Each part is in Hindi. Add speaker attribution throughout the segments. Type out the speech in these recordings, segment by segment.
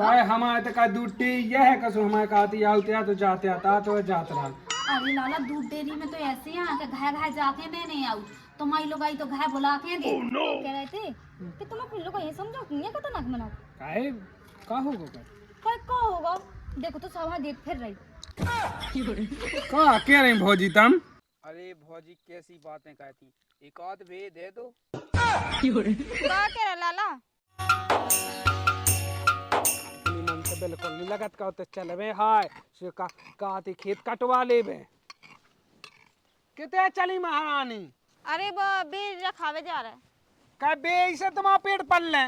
Speaker 1: ताए हमारे तक का दूटी यह है कसो हमारे कहती आउते तो जाते आता तो जात रहा।
Speaker 2: अरे लाला दूध डेयरी में तो ऐसे हैं कि घाय घाय जाके देने आऊ तो माई लोग आई तो घाय बुला के दे
Speaker 3: कह रहे थे कि तुम अपने लोग को ये समझो कि ये खतरनाक मना
Speaker 1: काहे का होगा
Speaker 3: कोई को होगा। देखो तो सवा देख फिर रही
Speaker 1: का कह रहे भौजी तम।
Speaker 4: अरे भौजी कैसी बातें कहती, एक आध भे दे दो।
Speaker 3: का कह रहा लाला।
Speaker 1: अपनी मन से बिल्कुल नहीं लगत का तो चलवे हाय से का खेत कटवा लेबे किते चली महारानी।
Speaker 3: अरे वो बीज रखावे जा रहा है
Speaker 1: का बे से तुम पेट पल ले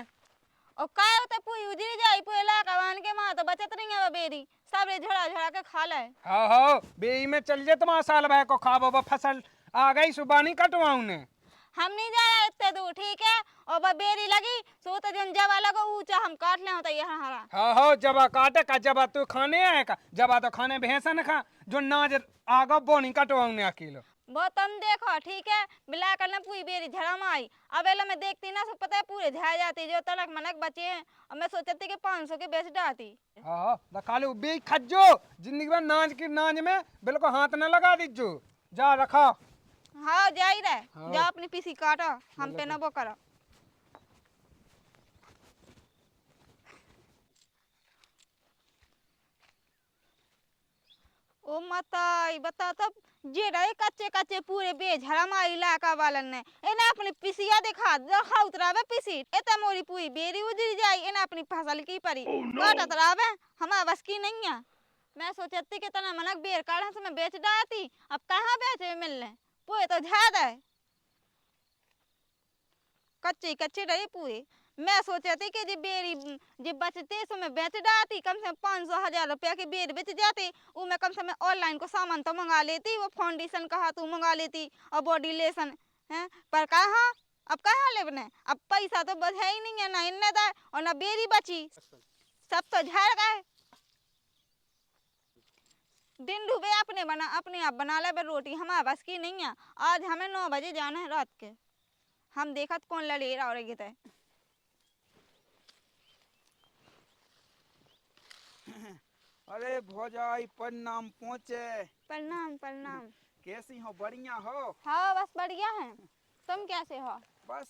Speaker 3: और काय होता पुई उजरी जाई पुई ला कवान के मां तो बचत नहीं है बेरी सब रे झड़ा झड़ा के खा ले।
Speaker 1: हाँ बे में चल जे तुम साल भर को खाबो फसल आ गई सुबानी कटवाऊ ने।
Speaker 3: हम नहीं जाया इतने दूर ठीक है और वो बेरी लगी सो तो जन जब लगो ऊंचा हम काट ले होता ये हरा।
Speaker 1: हाँ जबा काटे का जबा तू खाने आए का जबा तो खाने भैंसा खा जो नाज आगा बोनी कटवाऊ ने अकेलो।
Speaker 3: वो तुम देखो ठीक है बिला करना पूरी बेरी झड़ा में आई अब एलो मैं देखती ना सब पता है पूरे झा जाती जो तलक मनक बचे हैं और मैं सोचती कि 500 के बेच डालती।
Speaker 1: हाँ खाली बे खज्जो जिंदगी में नाज की नाज में बिल्कुल हाथ न लगा दीजो जा रखा।
Speaker 3: हाँ जा ही रहे
Speaker 1: हाँ।
Speaker 3: जा अपनी पीसी काटा हम पे न वो करो। ओ माता बता तब जे रहे कच्चे कच्चे पूरे बेझड़ा मा इलाका वालन ने इन्हें अपनी पिसिया दिखा रखा उतरावे पिसी एते मोरी पूरी बेरी उजरी जाई इन्हें अपनी फसल की परी काटा तरावे हमारा बस की नहीं है। मैं सोचती कि तना मनक बेर काढ़ा से मैं बेच डालती अब कहाँ बेचे मिलने पूरे तो झाद है कच्चे कच्चे रहे पूरे। मैं सोचती कि जी बेरी जी बचते सो मैं बेच डालती कम से कम 500,000 रुपया की बेर बेच जाती वो मैं कम से कम ऑनलाइन को सामान तो मंगा लेती वो फाउंडेशन कहा तू मंगा लेती और बॉडी लेसन है पर कहाँ अब कहाँ लेवने अब पैसा तो बच है ही नहीं है ना इन्ने दा और ना बेरी बची सब तो झड़ गए। दिन डूबे अपने आप बना ले रोटी हमारे बस की नहीं है। आज हमें 9 बजे जाना है रात के हम देखत कौन लड़े रहा और गीत
Speaker 4: अरे भौजाई प्रणाम पहुँचे।
Speaker 3: प्रणाम प्रणाम।
Speaker 4: कैसी हो, बढ़िया हो?
Speaker 3: हाँ बस बढ़िया है तुम कैसे हो?
Speaker 4: बस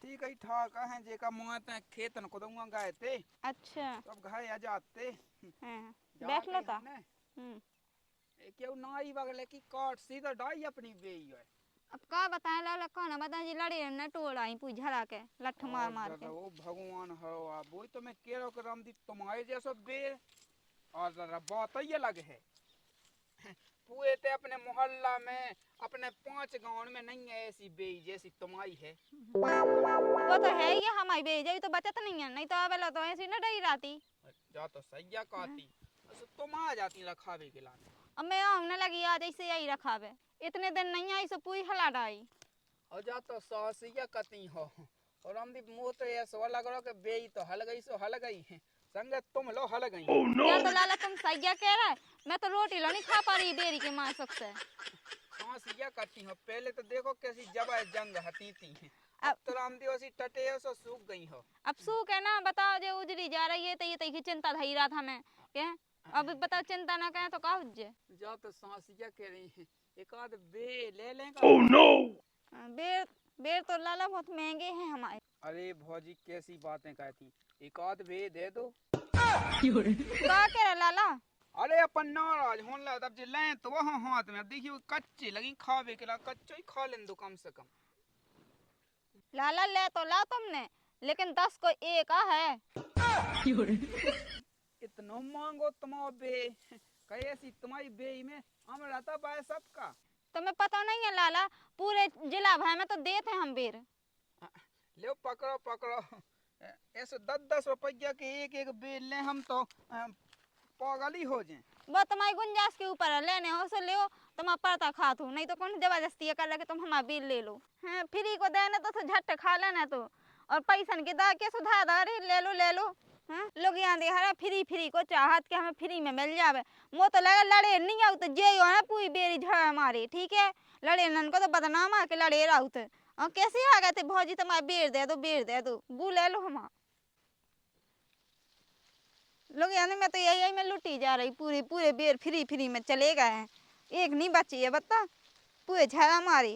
Speaker 4: ठीक ही ठाक है जेका मुआते खेतन को दूंगा गए थे
Speaker 3: अच्छा
Speaker 4: सब घाय आ जाते
Speaker 3: हाँ बैठ लो ता
Speaker 4: क्यों नाई बगले की काट सीधा डाई अपनी बेई है।
Speaker 3: अब का बताए लाला कौन बता जी लड़े न टोल आई पूछ झड़ा के लठ मार मार के।
Speaker 4: ओ भगवान हो आप वही तो मैं कह रहा हूँ कि रामदीप तुम्हारे जैसा बे और बात ही अलग है। पूरे ते अपने मोहल्ला में अपने 5 गांव में नहीं है ऐसी बेई जैसी तुम्हारी है।
Speaker 3: वो तो है ही हमारी बेई तो बचत नहीं है नहीं तो अबेला तो ऐसी न डरी रहती
Speaker 4: जा तो सैया कहती तुम आ जाती रखावे के लाने।
Speaker 3: अब मैं आऊँ लगी आज ऐसे यही रखावे इतने दिन नहीं आई सो पूरी हला डाई
Speaker 4: और जा तो सासिया कती हो और रामदीप मुँह तो ऐसा लग रहा कि बेई तो हल गई सो हल गई है संग तुम लो हल गई।
Speaker 3: क्या तो लाला तुम सैया कह रहा है मैं तो रोटी लो नहीं खा पा रही बेरी के मासक से।
Speaker 4: सासिया करती हो पहले तो देखो कैसी जब जंग हतीती है
Speaker 3: अब
Speaker 4: तो रामदेव सी टटे हो सो सूख गई हो।
Speaker 3: अब सूख है ना बताओ जो उजरी जा रही है तो ये की चिंता धई रहा था मैं क्या अब बताओ चिंता ना करें तो का हुज्जे।
Speaker 4: जा तो सासिया कह रही है एक आध बे ले लेगा। ओह नो
Speaker 3: बेर बेर तो लाला बहुत महंगे हैं हमारे।
Speaker 4: अरे भौजी कैसी बातें कहती, एक आध बे दे दो।
Speaker 3: का कह रहा लाला।
Speaker 4: अरे अपन नाराज होने लगा तब जे लें तो वहाँ हाथ में देखिए कच्चे लगी खावे के ला कच्चे ही खा लें दो कम से कम।
Speaker 3: लाला ले तो ला तुमने लेकिन 10 को एक है।
Speaker 4: इतना मांगो तुम्हारा बे कैसी तुम्हारी बे में हम रहता बाय सबका।
Speaker 3: तुम्हें पता नहीं है लाला पूरे जिला भर में तो देते हम बेर।
Speaker 4: ले पकड़ो पकड़ो ऐसे 10-10 रुपया के एक बेल ले हम तो पागल ही हो जाए।
Speaker 3: वो तुम्हारी गुंजाइश के ऊपर है लेने हो सो ले तुम पड़ता खा तू नहीं तो कौन जबरदस्ती कर रहे तुम हमारा बिल ले लो हैं फ्री को देना तो झट खा लेना तो और पैसा के दा के सुधार अरे ले लो हाँ लोग यहाँ दे हरा फ्री को चाहत के हमें फ्री में मिल जावे वो तो लगा लड़े नहीं आऊ तो जे हो ना पूरी बेरी झड़ा मारे ठीक है लड़े नन को तो बदनाम आके लड़े रहू तो और कैसे आ गए थे भौजी तुम्हारे बेर दे दो बू ले लो हम। लोग यानी मैं तो यही में लुटी जा रही, पूरे पूरे बेर फ्री फ्री में चले गए हैं, एक नहीं बची है बता। पूरे झरा मारी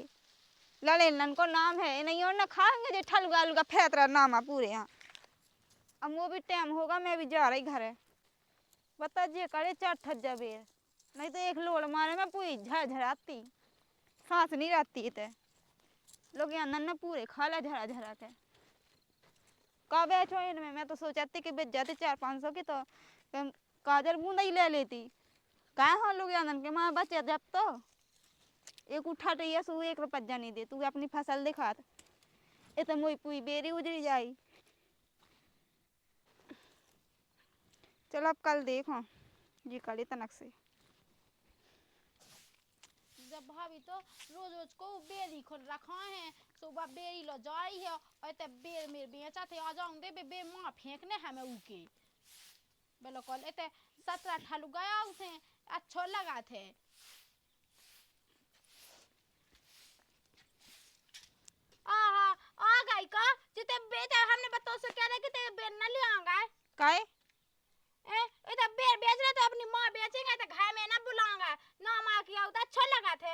Speaker 3: लड़े लन को नाम है नहीं और ना खाएंगे जो ठलगा अलगा फेतरा नाम है पूरे यहाँ। अब वो भी टाइम होगा, मैं भी जा रही घर है बता जी करे 4 थज्जा बेर, नहीं तो एक लोड़ मारे में पूरी झरझराती सांस नहीं रहती थे। लोग यहाँ नन्ना पूरे खाला झरा झरा के का बेचो इनमें। मैं तो सोचती कि बेच जाती 400-500 की तो काजल बूंदा ही ले लेती। कहा हाँ लोग यहाँ के माँ बचे जब तो एक उठा टैया सो 1 रुपया नहीं दे, तू अपनी फसल दिखा ये तो मोई पुई बेरी उजड़ी जाई। चलो अब कल देखो जी कल तनक से
Speaker 5: जब भाभी तो रोज रोज को बेरी खोल रखा है, सुबह बेरी लो जाई है और तब बेर मेरे बेचा थे आ जाऊंगे बे माँ फेंकने हमें उके बिल्कुल इतने 17-18 गया उसे अच्छो लगा थे। आ गई का जिते बेचा हमने बताओ से कह रहे कि तेरे बेर न ले आऊंगा
Speaker 3: काहे
Speaker 5: ए तो बेर बेच रहे तो अपनी माँ बेचेंगे तो घर में ना बुलाऊंगा ना माँ की आऊ तो अच्छा लगा थे।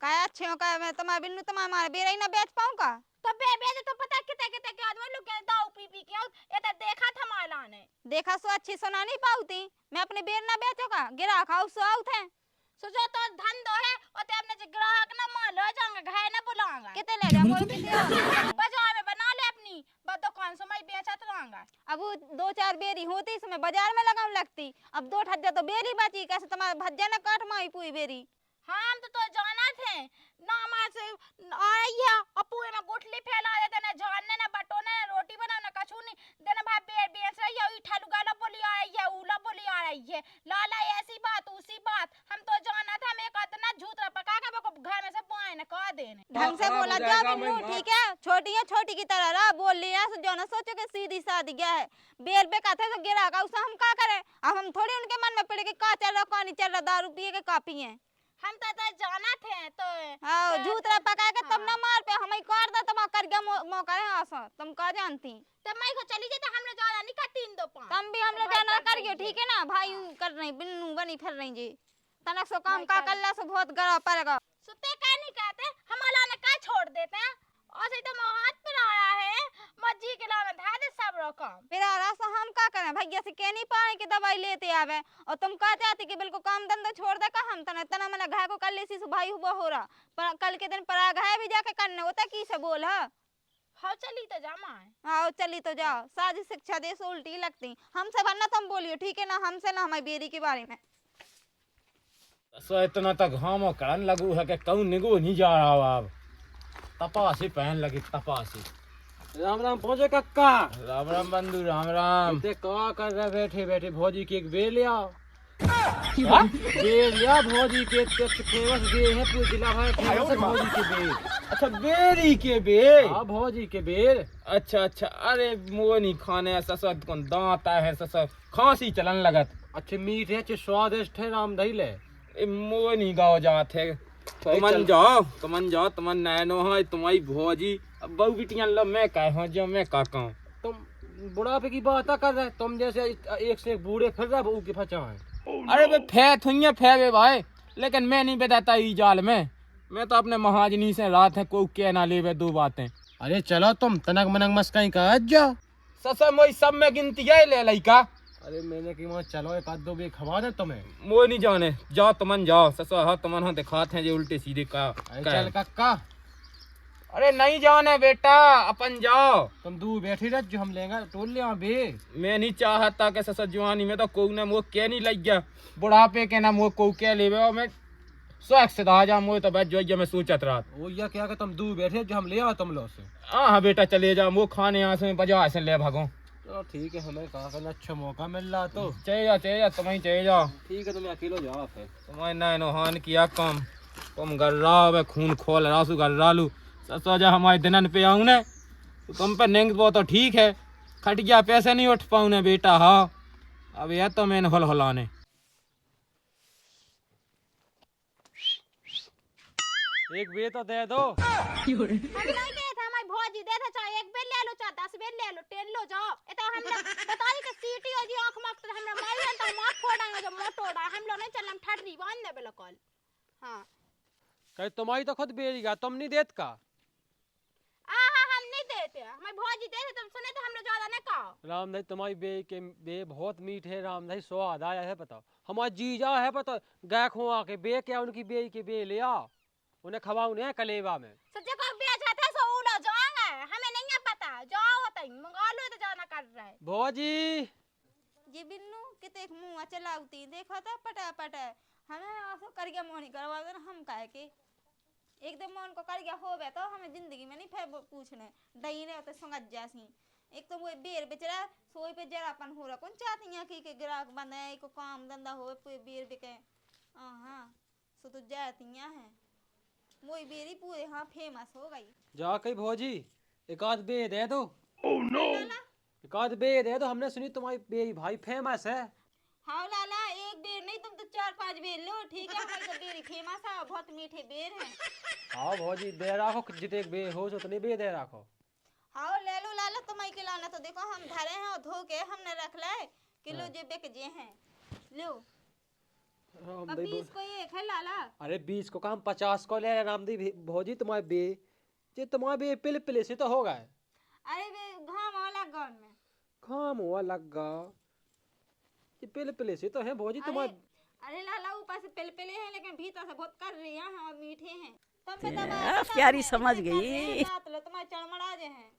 Speaker 3: काहे अच्छे हो का मैं तुम्हारे बिन्नू तुम्हारे मारे बेरा ही ना बेच पाऊँ का।
Speaker 5: तो बेच तो पता कितने कितने के आदमी लोग के दाऊ पी पी के ये तो देखा था माला ने
Speaker 3: देखा सो अच्छी सुना नहीं पाऊती मैं अपने बेर ना बेचो का गिरा खाओ सो आउट है
Speaker 5: सोचो तो धंधो है और ते अपने जो ग्राहक ना मान लो जाऊंगा घर ना बुलाऊंगा
Speaker 3: कितने ले जाऊँ बोल कितने
Speaker 5: बाजार में बना ले अपनी बस दुकान से मैं बेचा तो रहूंगा।
Speaker 3: अब वो 2-4 बेरी होती इसमें बाजार में लगाऊं लगती, अब 2 ठज्जा तो बेरी बची कैसे तुम्हारा भज्जा ना काट माई पूरी बेरी।
Speaker 5: हम तो जाना थे ना मार से आई है अपू में गुठली फैला देते ना जानने ना बटोने ना रोटी बना ना कछु नहीं देना भाई बेर बेच रही है इठा लुगाला बोली आ रही है उला बोली आ रही है लाला ऐसी बात उसी बात। हम तो जाना था मैं कहता झूठा पका के को घर में से पाए ना कह देने
Speaker 3: ढंग से बोला जा बिन्नू ठीक है, छोटी है छोटी की तरह रहा बोल लिया जो ना सोचो कि सीधी सादी गया है बेर पे कहते तो गिरा का उसे हम क्या करें। अब हम थोड़ी उनके मन में पड़े कि का चल रहा कहानी चल रहा दारू पिए के कापी है।
Speaker 5: हम तो जाना थे तो
Speaker 3: हाँ झूठा पका के तब ना मार पे हमें कर दो तुम कर गया मौका है आसा तुम का जानती
Speaker 5: तब मैं को चली जाए तो हम लोग जाना नहीं का 3-2-5
Speaker 3: तुम भी हम लोग जाना करियो ठीक है ना भाई कर रही बिन्नू बनी फिर रही जी तनक सो काम का कल्ला से बहुत गरा पड़ेगा
Speaker 5: सुते का नहीं कहते हम अल्लाह ने का छोड़ देते हैं और सही तो हाथ पर आया है मज्जी के लाने धा दे सब रकम
Speaker 3: फिर रास्ता हम का करें भैया से कह नहीं पाए कि दवाई लेते आवे और तुम का चाहती कि बिल्कुल काम धंधा छोड़ दे का हम तना मैंने घाय को कर लेसी से भाई हुआ हो रहा पर कल के दिन परा घाय भी जाके करने होता की से बोल
Speaker 5: हाँ चली तो जामा है
Speaker 3: हाँ चली तो जाओ साजी शिक्षा दे सो उल्टी लगती हमसे वरना तुम बोलियो ठीक है ना हमसे ना हमारी बेरी के बारे में।
Speaker 6: सो इतना तक घामो करन लगू है कि कहूँ निगो नहीं जा रहा अब तपासी पहन लगी तपासी।
Speaker 7: राम राम पहुंचे कक्का।
Speaker 6: राम राम बंधु राम राम।
Speaker 7: ते का कर रहे बैठे बैठे भौजी की एक बेर लिया बेर लिया भौजी के फेमस बेर है पूरे जिला भर फेमस है भौजी के बेर।
Speaker 6: अच्छा बेरी के बेर।
Speaker 7: हाँ भौजी के बेर।
Speaker 6: अच्छा अच्छा अरे वो नहीं खाने ससद कौन दांत है ससद खांसी चलन लगत।
Speaker 7: अच्छे मीठ है अच्छे स्वादिष्ट है राम दही ले
Speaker 6: मो नहीं गाँव जात है तुमन जाओ तुमन नैनो है तुम्हारी भौजी अब बहु बिटियां लो मैं कह हूँ जो मैं का कहूँ
Speaker 7: तुम बुढ़ापे की बात कर रहे तुम जैसे एक से एक बूढ़े फिर रहे बहू के फचा है।
Speaker 6: अरे बे फैत हुई फैबे भाई लेकिन मैं नहीं बताता ई जाल में मैं तो अपने महाजनी से रात है कोई क्या ना ले 2 बातें।
Speaker 7: अरे चलो तुम तनक मनक मस्काई का जा
Speaker 6: ससा मोई सब में गिनती है ले लइका।
Speaker 7: अरे मैंने कि वहाँ चलो एक आध 2 बे खवा दे तुम्हें।
Speaker 6: वो नहीं जाने जाओ तुमन जाओ ससा हाँ तुमन हाँ दिखाते हैं जो उल्टे सीधे का।
Speaker 7: अरे चल कक्का।
Speaker 6: अरे नहीं जाने बेटा अपन जाओ
Speaker 7: तुम दूर बैठी रह जो हम लेंगे टोल ले बे।
Speaker 6: मैं नहीं चाहता कि ससा जवानी में तो कोई ना वो क्या नहीं लग गया बुढ़ापे के ना वो को क्या ले मैं शौक से आ जा मुझे तो बैठ जो मैं सोचत रहा
Speaker 7: वो या क्या कि तुम दूर बैठे जो हम ले आओ तुम लोग से।
Speaker 6: हाँ बेटा चले जाओ वो खाने यहाँ से बजा से ले भागो।
Speaker 7: चलो ठीक है हमें कहा करना अच्छा मौका मिल रहा तो
Speaker 6: चले जा तुम्हें चले जाओ।
Speaker 7: ठीक है तुम्हें अकेले जाओ फिर
Speaker 6: तुम्हें नैनो हान किया कम तुम गर्रा वे खून खोल रासू गर्रा लू ससा जा हमारे दिनन पे आऊँ ने तो तुम पे नेंग वो तो ठीक है खटिया पैसे नहीं उठ पाऊँ ने बेटा। हाँ अब यह तो मैंने हलाने
Speaker 7: एक बे तो दे दो।
Speaker 5: हम नहीं गए थे हमारी भौजी दे थे चाहे 1 बेर ले लो चाहे 10 बेर ले लो 10 लो जाओ ये तो हम बता दी कि सीटी हो जी आंख मत हमरा नहीं चल हम ठटरी बांध दे बिल्कुल। हाँ
Speaker 7: कहे तुम्हारी तो खुद बेरीगा, तुम नहीं देत का?
Speaker 5: हम नहीं देते, हमें भौजी देते, तुम सुने तो हम लोग ज्यादा नहीं खाओ।
Speaker 7: राम भाई तुम्हारी बे के बे बहुत मीठ है राम भाई, स्वाद आया है बताओ। हमारा जीजा है पता, गाय खुआ के बे क्या उनकी बे के बे ले आओ, उन्हें खवाऊ नहीं कलेवा में।
Speaker 5: सच्चे को बेच आते सो उड़ा जाएंगे, हमें नहीं है पता, जाओ होता ही मंगा लो तो जाना कर रहा है।
Speaker 7: भौजी
Speaker 3: जी बिन्नू किते मुंह चलाउती देखो तो पटा पटा हमें आसो कर गया मोनी करवा दे हम काहे के एकदम मन को कर गया होवे तो हमें जिंदगी में नहीं फिर पूछने दही ने तो समझ जासी। एक तो वो बेर बेचरा सोई पे जरापन हो रहा कौन चाहती है कि ग्राहक बने को काम धंधा हो पूरे बेर बिके। हां सो तो जाती हैं मोई बेरी पूरे हाँ फेमस हो गई।
Speaker 7: जा कही भौजी एक आध बे दे दो। ओह नो एक आध बे दे दो, हमने सुनी तुम्हारी बे भाई फेमस है।
Speaker 3: हाँ लाला एक बेर नहीं तुम तो 4-5 बेर लो ठीक है, हमारी तो बेरी फेमस है बहुत मीठे बेर हैं।
Speaker 7: हाँ भौजी दे रखो जितने बे हो उतने बे दे रखो।
Speaker 3: हाँ ले लो लाला तुम्हारी के लाना तो देखो हम धरे हैं और धो के हमने रख लाए किलो जे बेक जे हैं लो। अब 20 को एक है लाला।
Speaker 7: अरे 20 को काम 50 को ले रामदी भौजी तुम्हारे बे जे तुम्हारे बे पिल पिले से तो होगा।
Speaker 3: अरे वे घाम वाला गांव में
Speaker 7: खाम हुआ लगा ये पिल पिले से तो है भौजी तुम्हारे।
Speaker 3: अरे लाला ऊपर से पिलपिले हैं लेकिन भीतर से बहुत कर रही हैं और मीठे हैं। तुम पे दबा
Speaker 8: प्यारी समझ गई।
Speaker 3: रात लो तुम्हारे चढ़मड़ा जे हैं।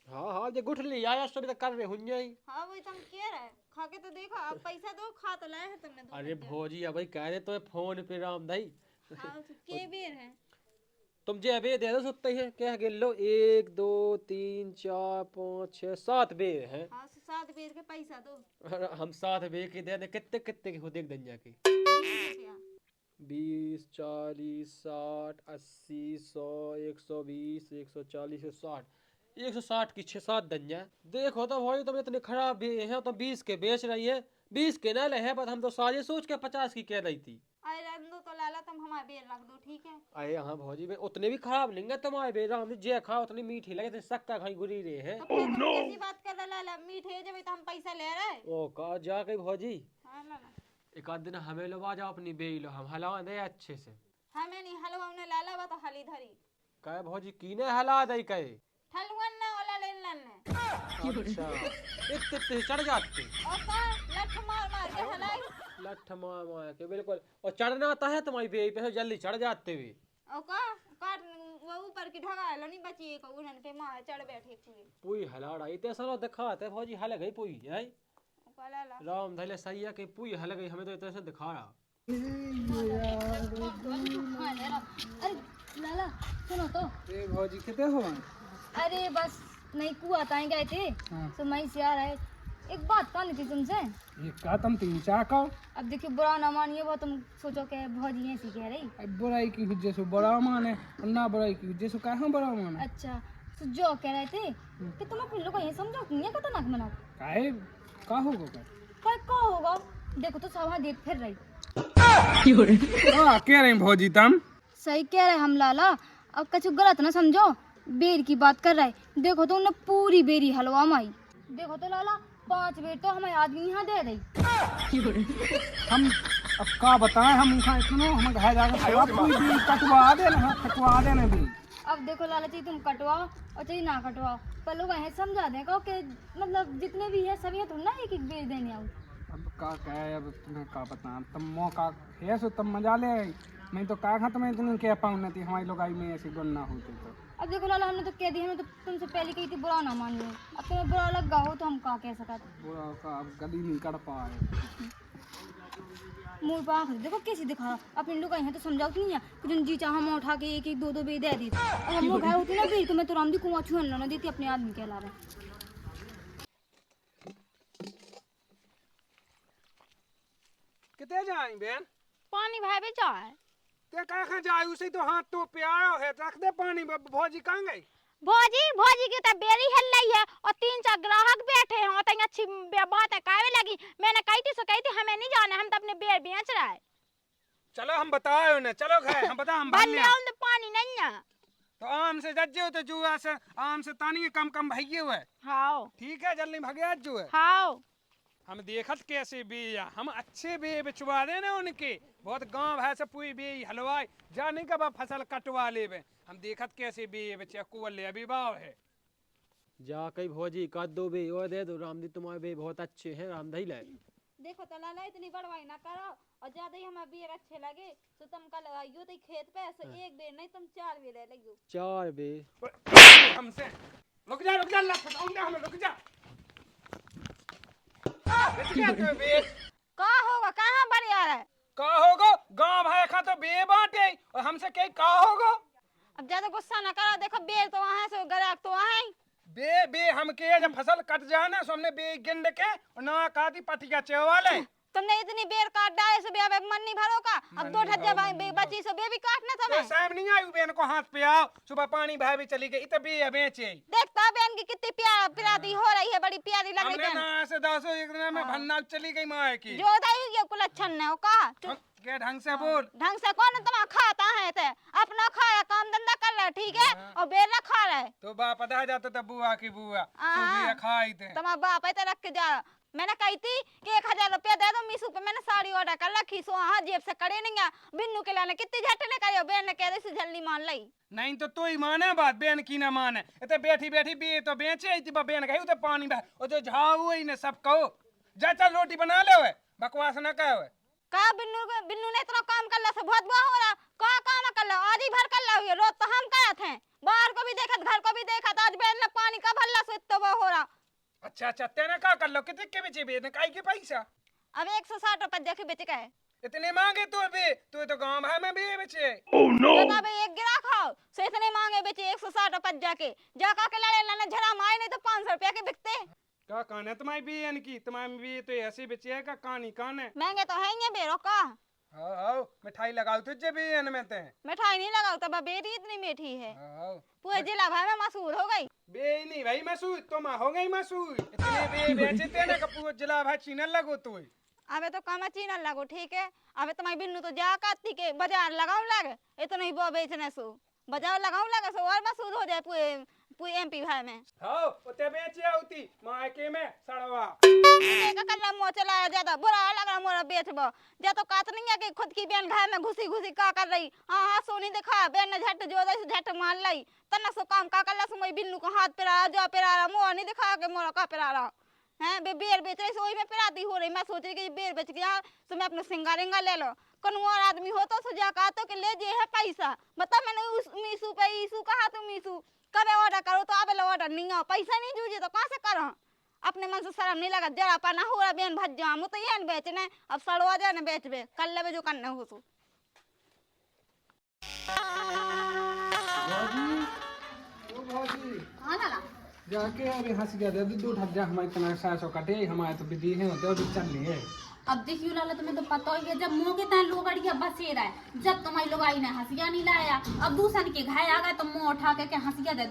Speaker 7: हाँ हाँ ये गुठली आया सभी तक कर रहे हुन जाई।
Speaker 3: हाँ वही तुम कह रहे खा के तो देखो अब पैसा दो खा तो लाए हैं तुमने दो।
Speaker 7: अरे भौजी अब भाई कह रहे तो फोन पे राम भाई
Speaker 3: हाँ तो के बेर हैं
Speaker 7: तुम जे बे दे दो सुत्ते हैं क्या गिन लो 1 2 3 4 5 6 7 बे हैं।
Speaker 3: हाँ 7 बेर के पैसा दो।
Speaker 7: अरे हम 7 बे के दे कितने कितने के हो देख दंजा के 20 40 60 80 100 120 140 160 160 की 6-7 दंजा। देखो तो भाई तुम इतने खराब बे हैं, तुम 20 के बेच रही है 20 के ना ले है पर हम तो साजे सोच के 50 की कह रही थी।
Speaker 3: अरे रख दो तो लाला तुम हमारे बेर रख दो ठीक है।
Speaker 7: अरे हाँ भौजी बे उतने भी खराब नहीं है तुम्हारे बे राम जे खाओ उतनी मीठी लगे तो सक्का खाई गुरी रहे हैं।
Speaker 3: तो फिर तुम कैसी बात कर रहे लाला मीठे जब तो हम पैसा ले रहे।
Speaker 7: ओ का जा के भौजी
Speaker 3: हाँ लाला
Speaker 7: एक आध दिन हमें लो आ जाओ अपनी बेई लो हम हला दे अच्छे से।
Speaker 3: हमें नहीं हलवा ने लाला बा तो हली धरी
Speaker 7: कहे भौजी कीने हला दे कहे
Speaker 3: ठलवन ना वाला ले लन्ने।
Speaker 7: अच्छा इतने चढ़ जाते
Speaker 3: और का लठ मार मार के हलाई
Speaker 7: लठ मार मार के बिल्कुल और चढ़ना आता है तुम्हारी बेई पे जल्दी चढ़ जाते हुए।
Speaker 3: और का काट वो ऊपर की ढगा लो नहीं बची को उन्हन के मार चढ़ बैठे पूरे
Speaker 7: पुई हला रही ते सरो दिखाते भौजी हल गई पुई है
Speaker 3: का लाला
Speaker 7: राम धैले सही है कि पुई हल गई हमें तो इतने से दिखा रहा।
Speaker 2: अरे लाला सुनो तो।
Speaker 1: ए भौजी कितने हो?
Speaker 2: अरे बस नहीं कुआ ताई गए थे तो मैं से आ रहा है। एक बात कहनी थी तुमसे।
Speaker 1: ये का तुम 3-4 का?
Speaker 2: अब देखिए बुरा ना मानिए वो तुम सोचो के भौजी ऐसी कह रही।
Speaker 1: अब बुराई की वजह से बड़ा माने और ना बुराई की वजह से कहाँ बड़ा माने।
Speaker 2: अच्छा तो जो कह रहे थे कि तुम अपने लोग को ये समझो नहीं है खतरनाक मना
Speaker 1: काहे का होगा
Speaker 2: का होगा देखो तो सभा देख फिर रही।
Speaker 1: कह रहे भौजी तुम
Speaker 2: सही कह रहे हम लाला। अब कछु गलत ना समझो बेर की बात कर रहे देखो तो उन्हें पूरी बेरी हलवा माई देखो तो लाला 5 बेर तो हमें आदमी यहाँ दे दी।
Speaker 1: हम अब का बताएं हम उनका इतना हम घर जाकर कोई भी कटवा देना भी।
Speaker 2: अब देखो लाला चाहिए तुम कटवाओ और चाहिए ना कटवाओ पर लोग ऐसे समझा दें कहो कि मतलब जितने भी है सभी तुम ना एक बेर देने आओ।
Speaker 1: अब का कहे अब तुम्हें का बता तुम मौका है सो तुम मजा ले मैं तो का तुम्हें इतनी कह पाऊँ नहीं हमारी लोग में ऐसी गुण ना होती तो।
Speaker 2: अब देखो लाला हमने तो कह दी हमें तो तुमसे पहले कही थी बुरा ना मानिए अब तुम्हें बुरा लग गया हो तो हम का कह सकते
Speaker 1: बुरा का अब गली नहीं कर पाए
Speaker 2: मुँह पर आँख देखो कैसी दिखा रहा अपने लोग हैं तो समझाओ नहीं है कि तुम जी चाह हम उठा के 1-2 बेर दे दी और हम लोग खाए होती ना बेर तो मैं तो रामदी कुआं छुअन ना देती अपने आदमी के अलावा।
Speaker 1: कितने जाए बहन
Speaker 5: पानी भाई भी जाए
Speaker 1: ते कहाँ जाए उसे तो हाथ तो पे आया है रख दे पानी भौजी कहाँ गई?
Speaker 5: भौजी की तो बेरी हिल रही है और 3-4 ग्राहक बैठे हैं और अच्छी बात है कावे लगी मैंने कही थी हमें नहीं जाना हम तो अपने बेर बेच रहा है।
Speaker 1: चलो हम बताए उन्हें चलो गए हम बता हम
Speaker 5: पानी नहीं है
Speaker 1: तो आम से जज्जे हो तो जुआ से आम से तानी कम भैये हुए।
Speaker 5: हाँ
Speaker 1: ठीक है जल्दी भगे जो है।
Speaker 5: हाँ
Speaker 1: हम देखत कैसे बे हम अच्छे बे बिचवा दे ना उनके बहुत गांव है से पूरी बे हलवाई जाने कब फसल कटवा लेवे हम देखत कैसे बे बच्चे कुवले अभी बाव है
Speaker 7: जा कई भौजी कर दो बे और दे दो रामदी तुम्हारे बे बहुत अच्छे हैं रामदई लाए।
Speaker 3: देखो तो लाला इतनी बड़वाई ना करो और ज्यादा ही हमें बेर अच्छे लगे तो तुम कल आइयो तो खेत पे ऐसे एक बेर नहीं तुम 4 बेर ले लियो।
Speaker 7: 4 बे
Speaker 1: हमसे रुक जा अल्लाह फसाऊंगा हमें रुक जा क्या तो बे
Speaker 3: कहाँ होगा कहाँ बढ़िया है
Speaker 1: का होगो गांव भाई खा तो बे बाटे और हमसे कहीं का होगो
Speaker 3: अब ज्यादा गुस्सा ना करो देखो बेर तो वहाँ से ग्राहक तो वहाँ ही
Speaker 1: बे बे हम के जब फसल कट जाए ना सो हमने बे गिंड के और ना काटी पटिया चेवाले
Speaker 3: तुमने इतनी बेर काट डाले से अब मन नहीं भरो का अब 2 ठज्जा बची से बे भी काटना था
Speaker 1: तो साहब नहीं आई बेन को हाथ पे आओ सुबह पानी भाई भी चली गई इत बे बेचे
Speaker 3: देखता बहन की कितनी प्यार प्यारी हो रही है बड़ी प्यारी लग
Speaker 1: हमने
Speaker 3: रही है
Speaker 1: ना से 10 एक दिन में भन्ना चली गई मां की
Speaker 3: जो दाई ये कुल अच्छा न हो का
Speaker 1: के ढंग से बोल
Speaker 3: ढंग से कौन तुम्हारा खाता है ते अपना खाया काम धंधा कर रहा ठीक है और बेर ना खा रहा है
Speaker 1: तो बाप पता जाता था बुआ की बुआ सुबह खाई थे
Speaker 3: तुम्हारा बाप ऐसे रख के जा मैंने कही थी कि 1000 रुपया दे दो मीशू पे मैंने साड़ी ऑर्डर कर रखी सो हाँ जेब से करे नहीं गया बिन्नू के लाने कितनी झट ने करी बहन ने कह रही जल्दी मान ली
Speaker 1: नहीं तो ही माने बात बहन की ना माने इतने बैठी बैठी बे तो बेचे थी बहन गई तो पानी बह और जो झाऊ ही ने सब कहो जा चल रोटी बना ले बकवास ना कहो
Speaker 3: का बिन्नू ने इतना काम कर ला से बहुत बुआ हो रहा का काम कर ला आज ही भर कर ला रोज तो हम करत हैं बाहर को भी देखत घर को भी देखत आज बहन ने पानी का भरला से इतना वो हो रहा
Speaker 1: अच्छा तेने का कर लो कितने के बेचे बे काई के पैसा
Speaker 3: अब 160 रुपए देखे बेच के
Speaker 1: इतने मांगे तू बे तू तो गांव है में बे बेचे
Speaker 3: तो भाई एक गिरा खाओ से इतने मांगे बेचे 160 रुपए जाके जाका के लड़े लाने झरा माए नहीं तो 500 रुपया के बिकते
Speaker 1: का कान है तुम्हारी बहन की तुम्हारी भी तो ऐसे बेचे है का कहानी कान है
Speaker 3: महंगे तो है ये बेरो का
Speaker 1: आओ मिठाई लगाओ तुझे बहन में ते
Speaker 3: मिठाई नहीं लगाओ तब बेरी इतनी मीठी है
Speaker 1: आओ
Speaker 3: पूरे जिला भर में मशहूर हो गई
Speaker 1: बे नहीं भाई मसूद तुम हो गई मसूद इतने बे बेचते ना कपूर जिला भाई चीनल लगो तू
Speaker 3: अबे तो कम चीनल लगो ठीक है अबे तुम्हारी बिन्नू तो जा काती के बाजार लगाओ लगे इतना ही वो बेचने सो बाजार लगाओ लगे सो और मशहूर हो जाए पूरे एमपी भर में
Speaker 1: हां ओते बेचे आउती मायके में सड़वा
Speaker 3: का कल्ला मो चलाया ज्यादा बुरा लग रहा मोरा बेचबो जा तो कात नहीं है कि खुद की बहन घर में घुसी घुसी का कर रही हां सोनी दिखा बहन ने झट जो दे झट मार लाई तना सो काम का कल्ला सो बिन्नू को हाथ पेरा जो पेरा मोर नहीं दिखा के मोरा का पेरा रहा हैं बेर बेच रही सोई में पिराती हो रही मैं सोच रही कि बेर बेच गया तो मैं अपने सिंगारेंगा ले लो कौन और आदमी हो तो सुजा का तो के ले जे है पैसा बता मैंने उस मीसू पे ईसू कहा तो मीसू कबे ऑर्डर करो तो आबे ऑर्डर नहीं आओ पैसा नहीं जूझे तो कहां से करो अपने मन से शर्म नहीं लगा जरा पाना हो रहा बेन भज जाम तो ये बेचने अब सड़वा जाने बेचबे कल लेबे जो करने हो सो
Speaker 2: हां लाला
Speaker 1: जाके अभी हंस गया दे दो ठग जा हमारे इतना सासो कटे हमारे तो विधि है होते और चल लिए
Speaker 2: अब देखियो लाला तुम्हें तो पता ही है जब मुंह के तना लोगड़िया बसेरा है जब तुम्हारी लोग आई ने हंसिया नहीं लाया अब दूसरे के घाय आ गए तो मुंह उठा के हंसिया दे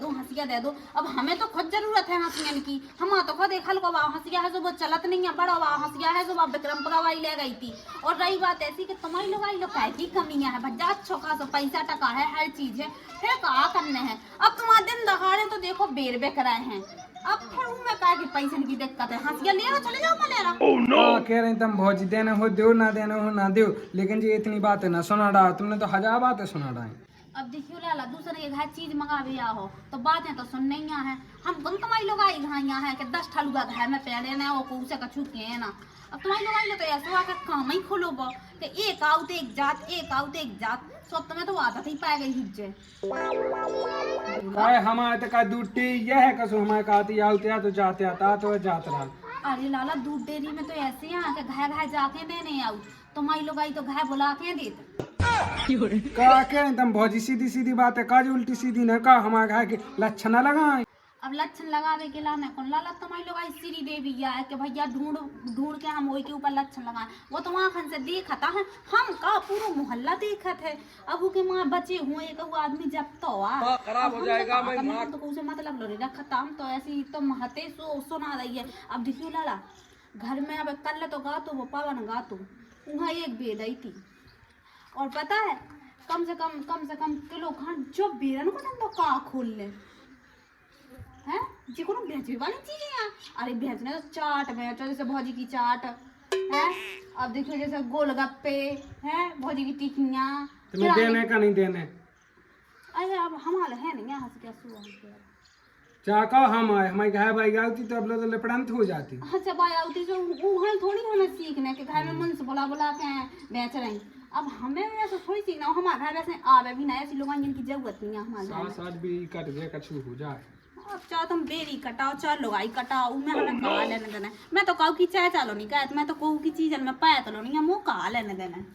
Speaker 2: दो अब हमें तो खुद जरूरत है हंसियन की हम तो खुद देखल को हंसिया है जो वो चलत नहीं है बड़ा हंसिया है जो विक्रमपुरा वाली ले गई थी और रही बात ऐसी कि तुम्हारी लोग आई लोग काय की कमियां है भज्जा अच्छो खासो पैसा टका है हर चीज है फिर कहा करने हैं अब तुम्हारे दिन दहाड़े तो देखो बेर बेक रहे हैं अब फिर उनमें क्या कि पैसे की दिक्कत है हंसिया ले रहा चले जाओ मलेरा
Speaker 1: कह रहे तुम भौज देना हो दो ना देना हो ना दो लेकिन जी इतनी बात है ना सुना रहा तुमने तो 1000 बातें सुना रहा है
Speaker 2: अब देखियो लाला दूसरे के घर चीज मंगा भी हो तो बातें तो सुनने ही है हम कौन तुम्हारी लोग आई यहाँ है कि 10 ठलुआ घर में पहले ना वो उसे कछू के है ना अब तुम्हारी लोग आई तो ऐसा का काम ही खोलो बो कि एक आउट एक जात सब तुम्हें तो आदत ही पाए गई हिज्जे
Speaker 1: काय हमारे तो का दूटी यह है कसो हमारे का आती आउते तो जाते आता तो जात रहा
Speaker 2: अरे लाला दूध डेयरी में तो ऐसे हैं कि घर जाके देने आऊ तुम्हारी लोग आई तो घर बुला के देते
Speaker 1: का कह तुम भौजी सीधी सीधी बात है काज उल्टी सीधी न का हमारे घर के लक्षण लगाए
Speaker 2: अब लक्षण लगावे के लाने कौन लाला तुम्हारी लोग आई श्री देवी या है कि भैया ढूंढ के हम वही के ऊपर लक्षण लगाए वो तो वहाँ खन से देखता है हम का पूरा मोहल्ला देखत है अब वो के माँ बचे हुए एक वो आदमी जब तो खराब हो जाएगा मैं तो उसे मतलब लो रखता हम तो ऐसी तो महते सुना रही है अब देखियो लाला घर में अब कल तो गा तो वो पावन गा तो वहाँ एक बेद आई थी और पता है कम से कम किलो खंड जो बेरन को तो का खोल ले हैं जी को बेचने वाली चीजें हैं। अरे बेचने तो चाट बेचो, जैसे भौजी की चाट है, अब देखिए जैसे गोलगप्पे है, भौजी की टिकियां।
Speaker 1: तुम्हें देने का नहीं देने
Speaker 2: अरे अब हमारे है नहीं यहाँ से क्या सुआ
Speaker 1: चाका हम आए हमारी घर भाई गलती तो अब लोग तो लपड़ंत हो जाती।
Speaker 2: अच्छा भाई आउती जो वो है थोड़ी हमें सीखने के घर में मन से बुला बुला के बेच रही। अब हमें ऐसा थोड़ी सीखना, हमारे घर वैसे आवे भी ना, ऐसी लोग जिनकी जरूरत नहीं है हमारे घर में।
Speaker 1: साथ साथ भी कट गया कछु हो जाए।
Speaker 2: अब चाहे तुम बेरी कटाओ चाहे लुगाई कटाओ, मैं हमें कहा लेने देना है। मैं तो कहूँ कि चाहे चालो नहीं कहे, मैं तो कहूँ कि चीज में पाया तो लो नहीं, मुँह कहा लेने देना है।